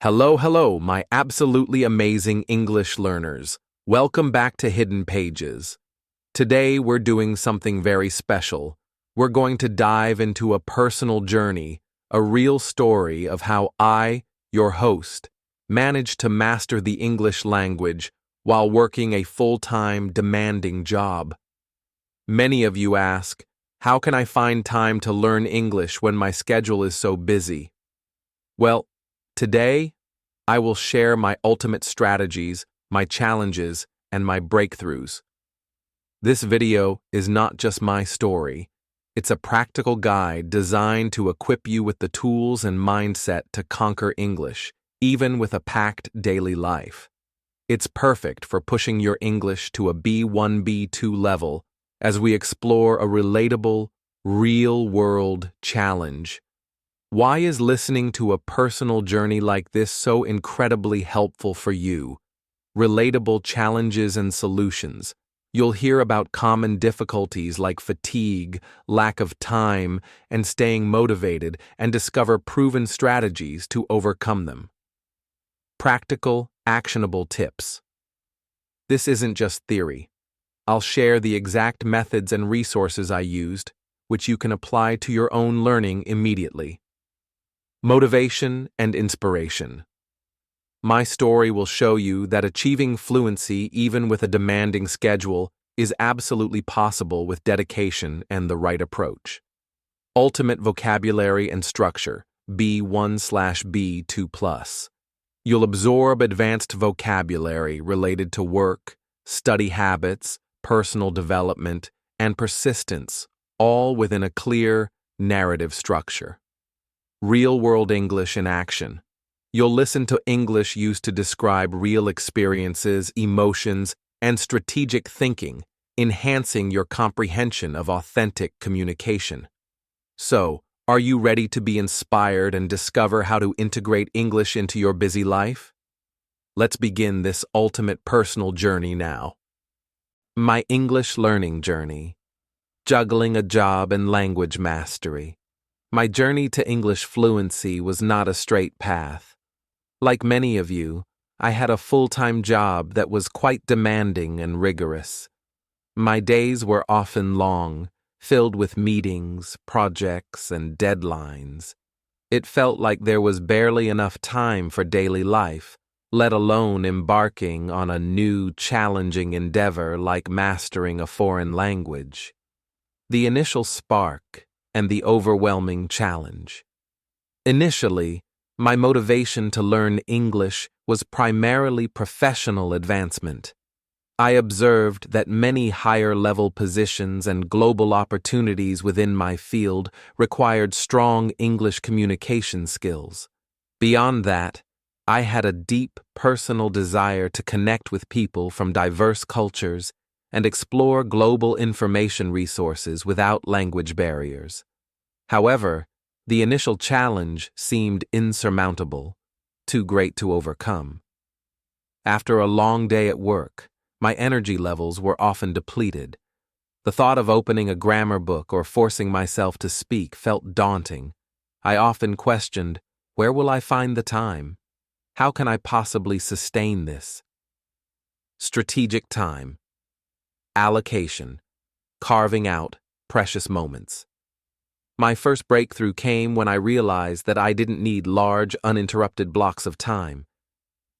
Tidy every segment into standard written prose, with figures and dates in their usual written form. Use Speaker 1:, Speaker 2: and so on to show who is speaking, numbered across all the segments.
Speaker 1: Hello, my absolutely amazing English learners. Welcome back to Hidden Pages. Today we're doing something very special. We're going to dive into a personal journey, a real story of how I, your host, managed to master the English language while working a full-time, demanding job. Many of you ask, how can I find time to learn English when my schedule is so busy? Well, today, I will share my ultimate strategies, my challenges, and my breakthroughs. This video is not just my story. It's a practical guide designed to equip you with the tools and mindset to conquer English, even with a packed daily life. It's perfect for pushing your English to a B1, B2 level as we explore a relatable, real-world challenge. Why is listening to a personal journey like this so incredibly helpful for you? Relatable challenges and solutions. You'll hear about common difficulties like fatigue, lack of time, and staying motivated, and discover proven strategies to overcome them. Practical, actionable tips. This isn't just theory. I'll share the exact methods and resources I used, which you can apply to your own learning immediately. Motivation and inspiration. My story will show you that achieving fluency, even with a demanding schedule, is absolutely possible with dedication and the right approach. Ultimate vocabulary and structure, B1/B2+. You'll absorb advanced vocabulary related to work, study habits, personal development, and persistence, all within a clear, narrative structure. Real-world English in action. You'll listen to English used to describe real experiences, emotions, and strategic thinking, enhancing your comprehension of authentic communication. So, are you ready to be inspired and discover how to integrate English into your busy life? Let's begin this ultimate personal journey now. My English learning journey. Juggling a job and language mastery. My journey to English fluency was not a straight path. Like many of you, I had a full-time job that was quite demanding and rigorous. My days were often long, filled with meetings, projects, and deadlines. It felt like there was barely enough time for daily life, let alone embarking on a new, challenging endeavor like mastering a foreign language. The initial spark and the overwhelming challenge. Initially, my motivation to learn English was primarily professional advancement. I observed that many higher-level positions and global opportunities within my field required strong English communication skills. Beyond that, I had a deep personal desire to connect with people from diverse cultures and explore global information resources without language barriers. However, the initial challenge seemed insurmountable, too great to overcome. After a long day at work, my energy levels were often depleted. The thought of opening a grammar book or forcing myself to speak felt daunting. I often questioned, where will I find the time? How can I possibly sustain this? Strategic time. Allocation. Carving out precious moments. My first breakthrough came when I realized that I didn't need large, uninterrupted blocks of time.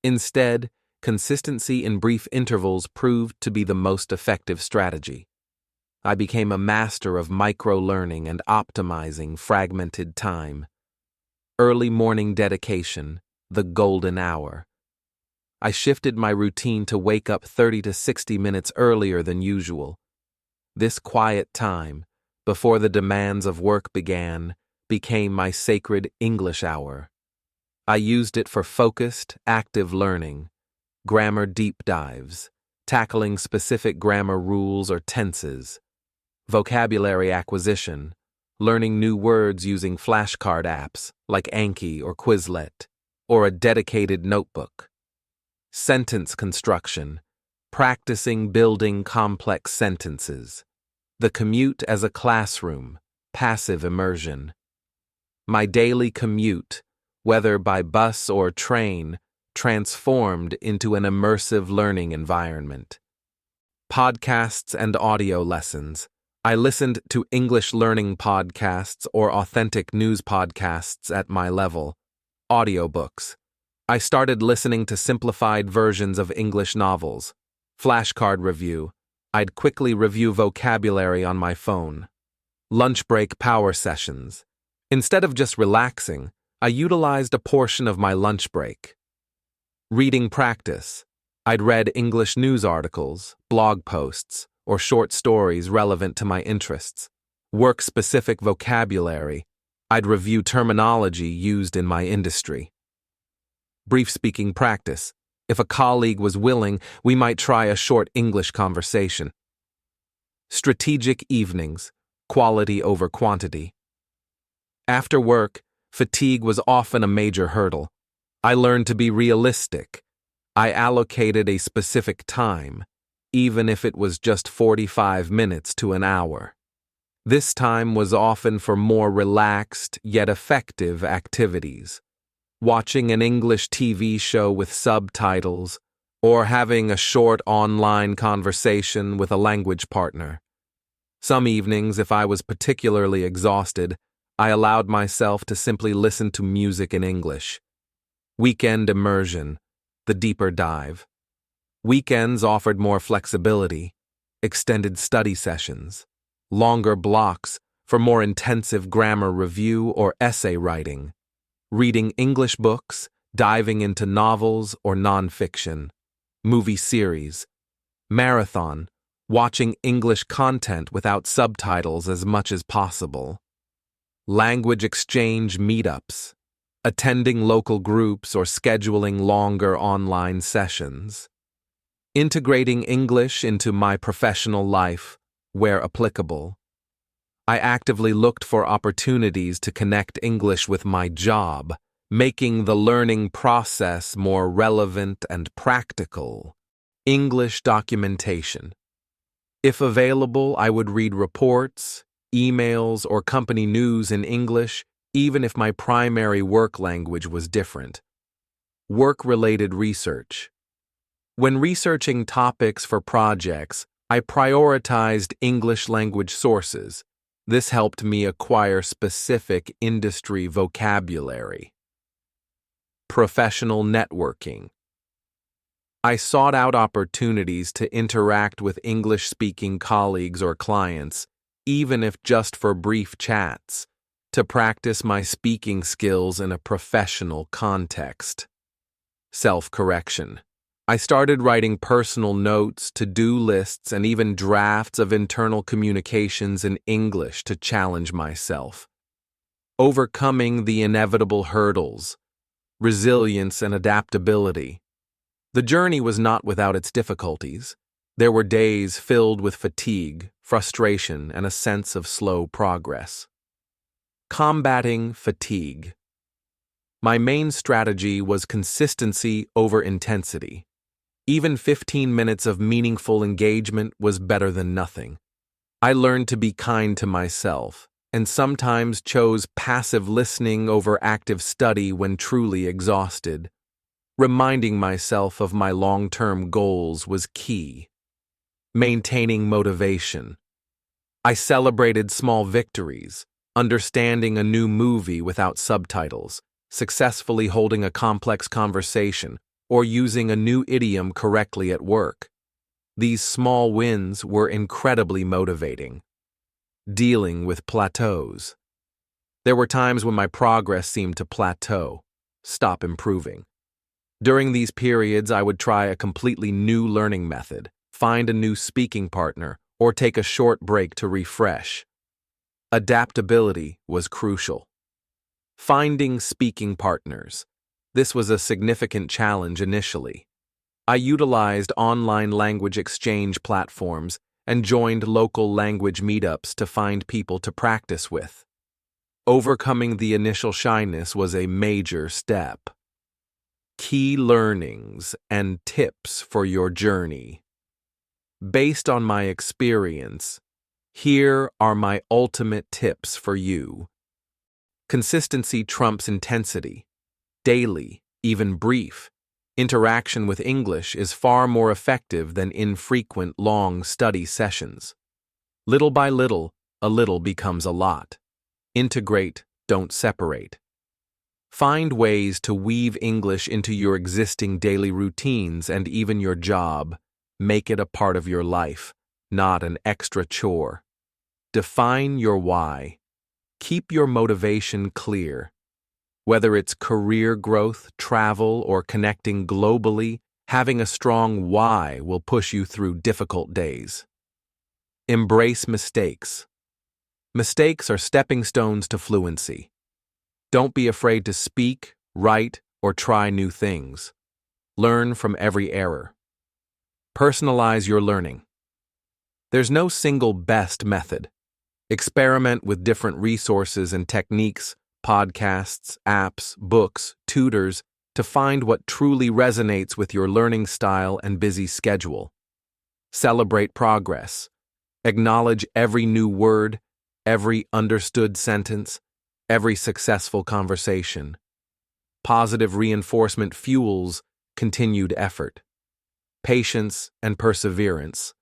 Speaker 1: Instead, consistency in brief intervals proved to be the most effective strategy. I became a master of micro-learning and optimizing fragmented time. Early morning dedication, the golden hour. I shifted my routine to wake up 30 to 60 minutes earlier than usual. This quiet time, before the demands of work began, became my sacred English hour. I used it for focused, active learning, grammar deep dives, tackling specific grammar rules or tenses, vocabulary acquisition, learning new words using flashcard apps like Anki or Quizlet, or a dedicated notebook, sentence construction, practicing building complex sentences, the commute as a classroom, passive immersion. My daily commute whether by bus or train, transformed into an immersive learning environment. Podcasts and audio lessons. I listened to English learning podcasts or authentic news podcasts at my level. Audiobooks. I started listening to simplified versions of English novels. Flashcard review. I'd quickly review vocabulary on my phone. Lunch break power sessions. Instead of just relaxing, I utilized a portion of my lunch break. Reading practice. I'd read English news articles, blog posts, or short stories relevant to my interests. Work-specific vocabulary. I'd review terminology used in my industry. Brief speaking practice. If a colleague was willing, we might try a short English conversation. Strategic evenings. Quality over quantity. After work, fatigue was often a major hurdle. I learned to be realistic. I allocated a specific time, even if it was just 45 minutes to an hour. This time was often for more relaxed yet effective activities. Watching an English TV show with subtitles, or having a short online conversation with a language partner. Some evenings, if I was particularly exhausted, I allowed myself to simply listen to music in English. Weekend immersion, the deeper dive. Weekends offered more flexibility, extended study sessions, longer blocks for more intensive grammar review or essay writing, reading English books, diving into novels or nonfiction, movie series, marathon, watching English content without subtitles as much as possible, language exchange meetups, attending local groups or scheduling longer online sessions, integrating English into my professional life where applicable. I actively looked for opportunities to connect English with my job, making the learning process more relevant and practical. English documentation. If available, I would read reports, emails, or company news in English, even if my primary work language was different. Work-related research. When researching topics for projects, I prioritized English language sources. This helped me acquire specific industry vocabulary. Professional networking. I sought out opportunities to interact with English-speaking colleagues or clients, even if just for brief chats, to practice my speaking skills in a professional context. Self-correction. I started writing personal notes, to-do lists, and even drafts of internal communications in English to challenge myself. Overcoming the inevitable hurdles. Resilience and adaptability. The journey was not without its difficulties. There were days filled with fatigue, frustration, and a sense of slow progress. Combating fatigue. My main strategy was consistency over intensity. Even 15 minutes of meaningful engagement was better than nothing. I learned to be kind to myself, and sometimes chose passive listening over active study when truly exhausted. Reminding myself of my long-term goals was key. Maintaining motivation. I celebrated small victories, understanding a new movie without subtitles, successfully holding a complex conversation, or using a new idiom correctly at work. These small wins were incredibly motivating. Dealing with plateaus. There were times when my progress seemed to plateau, stop improving. During these periods, I would try a completely new learning method, find a new speaking partner, or take a short break to refresh. Adaptability was crucial. Finding speaking partners. This was a significant challenge initially. I utilized online language exchange platforms and joined local language meetups to find people to practice with. Overcoming the initial shyness was a major step. Key learnings and tips for your journey. Based on my experience, here are my ultimate tips for you. Consistency trumps intensity. daily, even brief, interaction with English is far more effective than infrequent, long study sessions. Little by little, a little becomes a lot. Integrate, don't separate. Find ways to weave English into your existing daily routines and even your job. Make it a part of your life, not an extra chore. Define your why. Keep your motivation clear. Whether it's career growth, travel, or connecting globally, having a strong why will push you through difficult days. Embrace mistakes. Mistakes are stepping stones to fluency. Don't be afraid to speak, write, or try new things. Learn from every error. Personalize your learning. There's no single best method. Experiment with different resources and techniques, podcasts, apps, books, tutors, to find what truly resonates with your learning style and busy schedule. Celebrate progress. Acknowledge every new word, every understood sentence, every successful conversation. Positive reinforcement fuels continued effort. Patience and perseverance.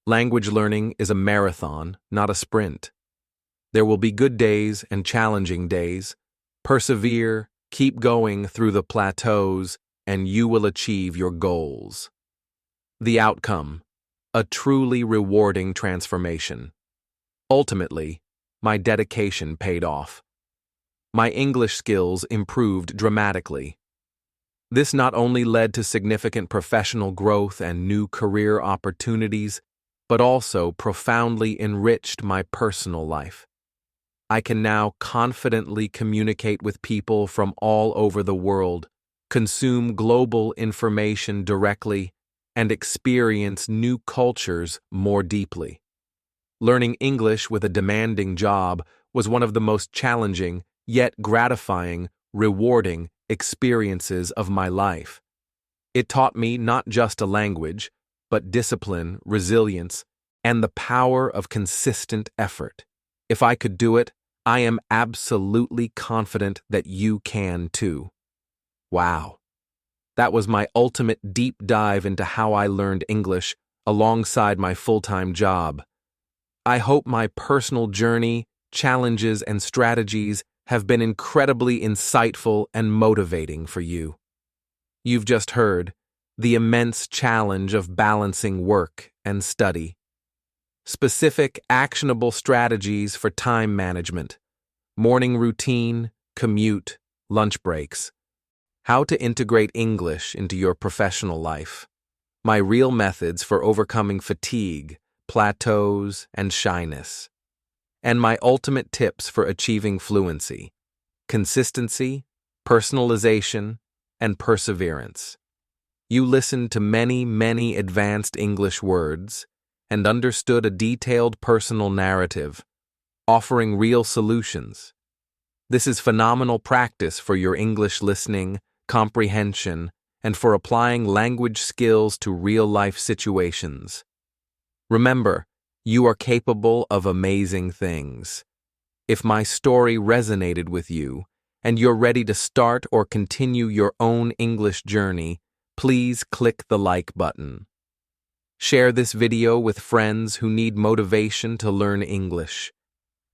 Speaker 1: Language learning is a marathon, not a sprint. There will be good days and challenging days. Persevere, keep going through the plateaus, and you will achieve your goals. The outcome: a truly rewarding transformation. Ultimately, my dedication paid off. My English skills improved dramatically. This not only led to significant professional growth and new career opportunities, but also profoundly enriched my personal life. I can now confidently communicate with people from all over the world, consume global information directly, and experience new cultures more deeply. Learning English with a demanding job was one of the most challenging, yet gratifying, rewarding experiences of my life. It taught me not just a language, but discipline, resilience, and the power of consistent effort. If I could do it, I am absolutely confident that you can too. Wow. That was my ultimate deep dive into how I learned English alongside my full-time job. I hope my personal journey, challenges, and strategies have been incredibly insightful and motivating for you. You've just heard the immense challenge of balancing work and study. Specific, actionable strategies for time management, morning routine, commute, lunch breaks. How to integrate English into your professional life. My real methods for overcoming fatigue, plateaus, and shyness. And my ultimate tips for achieving fluency: consistency, personalization, and perseverance. You listened to many advanced English words and understood a detailed personal narrative, offering real solutions. This is phenomenal practice for your English listening, comprehension, and for applying language skills to real-life situations. Remember, you are capable of amazing things. If my story resonated with you, and you're ready to start or continue your own English journey, please click the like button. Share this video with friends who need motivation to learn English.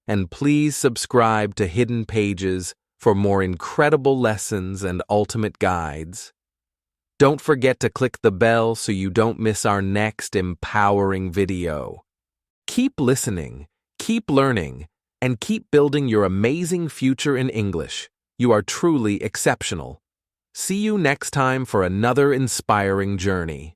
Speaker 1: And please subscribe to Hidden Pages for more incredible lessons and ultimate guides. Don't forget to click the bell so you don't miss our next empowering video. Keep listening, keep learning, and keep building your amazing future in English. You are truly exceptional. See you next time for another inspiring journey.